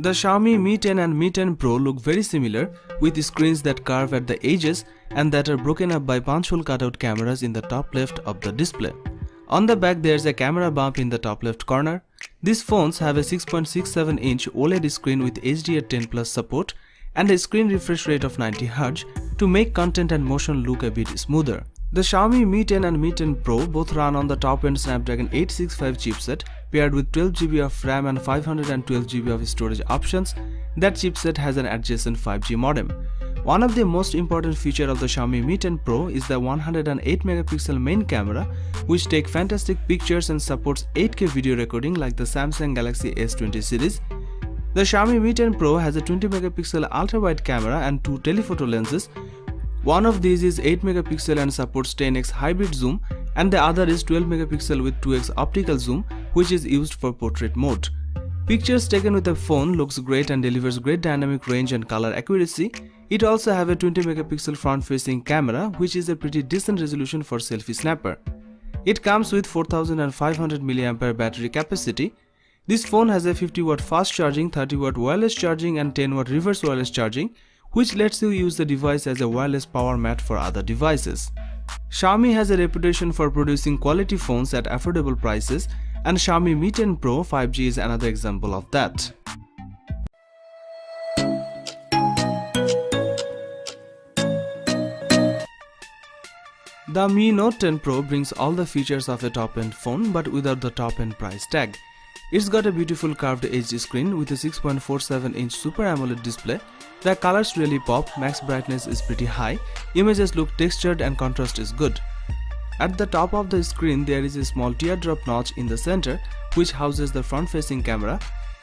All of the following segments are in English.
The Xiaomi Mi 10 and Mi 10 Pro look very similar, with screens that curve at the edges and that are broken up by punch-hole cutout cameras in the top left of the display. On the back there is a camera bump in the top left corner. These phones have a 6.67-inch OLED screen with HDR10+ support and a screen refresh rate of 90Hz to make content and motion look a bit smoother. The Xiaomi Mi 10 and Mi 10 Pro both run on the top-end Snapdragon 865 chipset paired with 12GB of RAM and 512GB of storage options. That chipset has an adjacent 5G modem. One of the most important features of the Xiaomi Mi 10 Pro is the 108MP main camera, which takes fantastic pictures and supports 8K video recording like the Samsung Galaxy S20 series. The Xiaomi Mi 10 Pro has a 20MP ultra-wide camera and two telephoto lenses. One of these is 8MP and supports 10x hybrid zoom, and the other is 12MP with 2x optical zoom, which is used for portrait mode. Pictures taken with the phone looks great and delivers great dynamic range and color accuracy. It also have a 20MP front-facing camera, which is a pretty decent resolution for selfie snapper. It comes with 4500 mAh battery capacity. This phone has a 50W fast charging, 30W wireless charging and 10W reverse wireless charging, which lets you use the device as a wireless power mat for other devices. Xiaomi has a reputation for producing quality phones at affordable prices, and Xiaomi Mi 10 Pro 5G is another example of that. The Mi Note 10 Pro brings all the features of a top-end phone but without the top-end price tag. It's got a beautiful curved edge screen with a 6.47-inch Super AMOLED display. The colors really pop, max brightness is pretty high, images look textured and contrast is good. At the top of the screen there is a small teardrop notch in the center which houses the front-facing camera.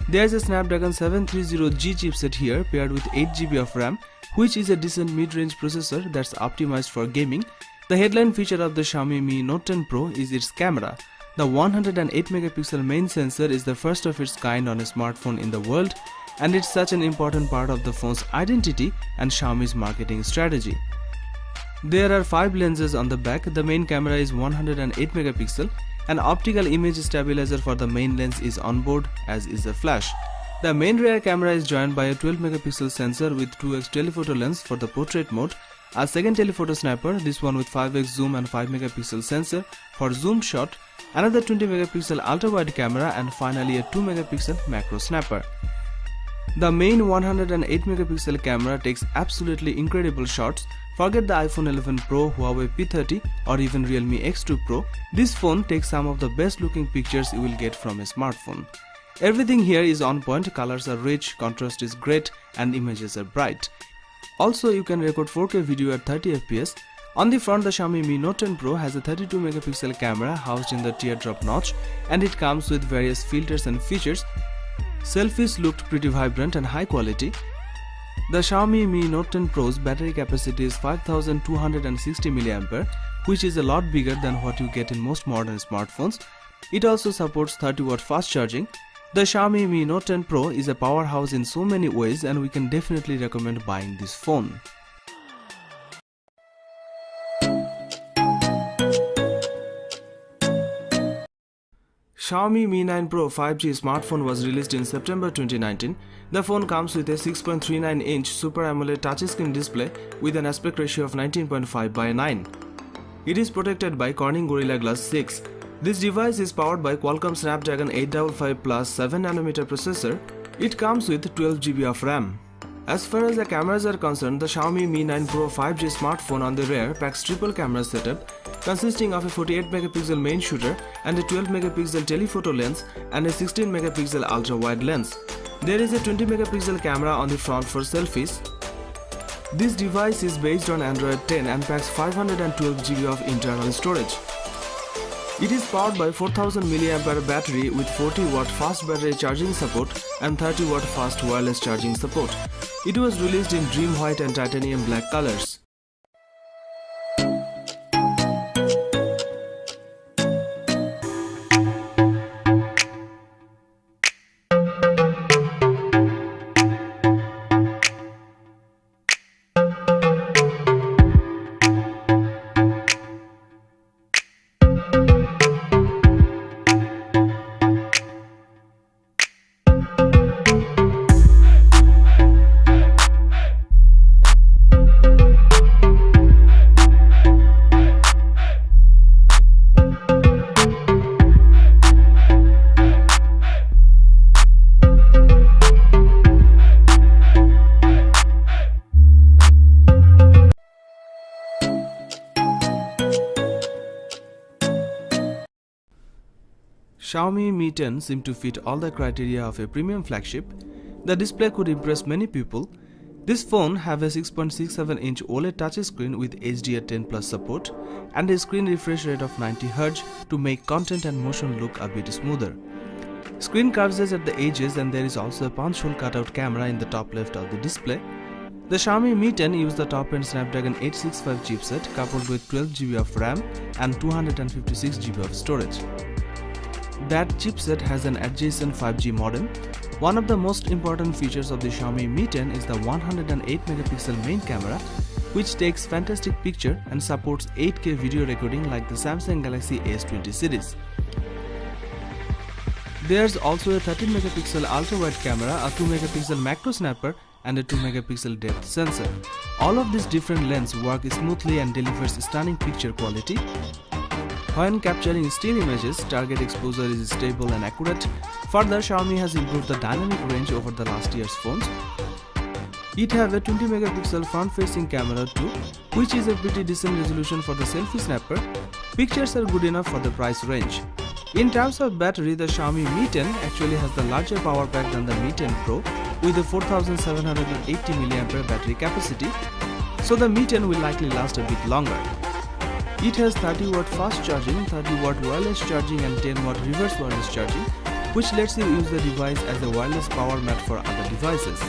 There is a Snapdragon 730G chipset here paired with 8GB of RAM, which is a decent mid-range processor that's optimized for gaming. The headline feature of the Xiaomi Mi Note 10 Pro is its camera. The 108MP main sensor is the first of its kind on a smartphone in the world, and it's such an important part of the phone's identity and Xiaomi's marketing strategy. There are 5 lenses on the back. The main camera is 108MP. An optical image stabilizer for the main lens is on board, as is a flash. The main rear camera is joined by a 12MP sensor with 2x telephoto lens for the portrait mode, a second telephoto snapper, this one with 5x zoom and 5MP sensor for zoom shot, another 20MP ultra-wide camera, and finally a 2MP macro snapper. The main 108MP camera takes absolutely incredible shots. Forget the iPhone 11 Pro, Huawei P30 or even Realme X2 Pro. This phone takes some of the best looking pictures you will get from a smartphone. Everything here is on point, colors are rich, contrast is great and images are bright. Also you can record 4K video at 30fps. On the front, the Xiaomi Mi Note 10 Pro has a 32MP camera housed in the teardrop notch, and it comes with various filters and features. Selfies looked pretty vibrant and high quality. The Xiaomi Mi Note 10 Pro's battery capacity is 5260 mAh, which is a lot bigger than what you get in most modern smartphones. It also supports 30W fast charging. The Xiaomi Mi Note 10 Pro is a powerhouse in so many ways, and we can definitely recommend buying this phone. Xiaomi Mi 9 Pro 5G smartphone was released in September 2019. The phone comes with a 6.39-inch Super AMOLED touchscreen display with an aspect ratio of 19.5:9. It is protected by Corning Gorilla Glass 6. This device is powered by Qualcomm Snapdragon 855 Plus 7nm processor. It comes with 12GB of RAM. As far as the cameras are concerned, the Xiaomi Mi 9 Pro 5G smartphone on the rear packs triple camera setup consisting of a 48MP main shooter and a 12MP telephoto lens and a 16MP ultra-wide lens. There is a 20MP camera on the front for selfies. This device is based on Android 10 and packs 512GB of internal storage. It is powered by 4000 mAh battery with 40W fast battery charging support and 30W fast wireless charging support. It was released in Dream White and Titanium Black colors. Xiaomi Mi 10 seemed to fit all the criteria of a premium flagship. The display could impress many people. This phone have a 6.67-inch OLED touchscreen with HDR10 Plus support and a screen refresh rate of 90 Hz to make content and motion look a bit smoother. Screen curves at the edges, and there is also a punch hole cutout camera in the top left of the display. The Xiaomi Mi 10 used the top-end Snapdragon 865 chipset coupled with 12GB of RAM and 256GB of storage. That chipset has an adjacent 5G modem. One of the most important features of the Xiaomi Mi 10 is the 108-megapixel main camera, which takes fantastic picture and supports 8K video recording like the Samsung Galaxy S20 series. There's also a 13-megapixel ultra-wide camera, a 2-megapixel macro snapper, and a 2-megapixel depth sensor. All of these different lenses work smoothly and delivers stunning picture quality. When capturing still images, target exposure is stable and accurate. Further, Xiaomi has improved the dynamic range over the last year's phones. It has a 20-megapixel front-facing camera too, which is a pretty decent resolution for the selfie snapper. Pictures are good enough for the price range. In terms of battery, the Xiaomi Mi 10 actually has the larger power pack than the Mi 10 Pro with a 4780 mAh battery capacity, so the Mi 10 will likely last a bit longer. It has 30W fast charging, 30W wireless charging and 10W reverse wireless charging, which lets you use the device as a wireless power mat for other devices.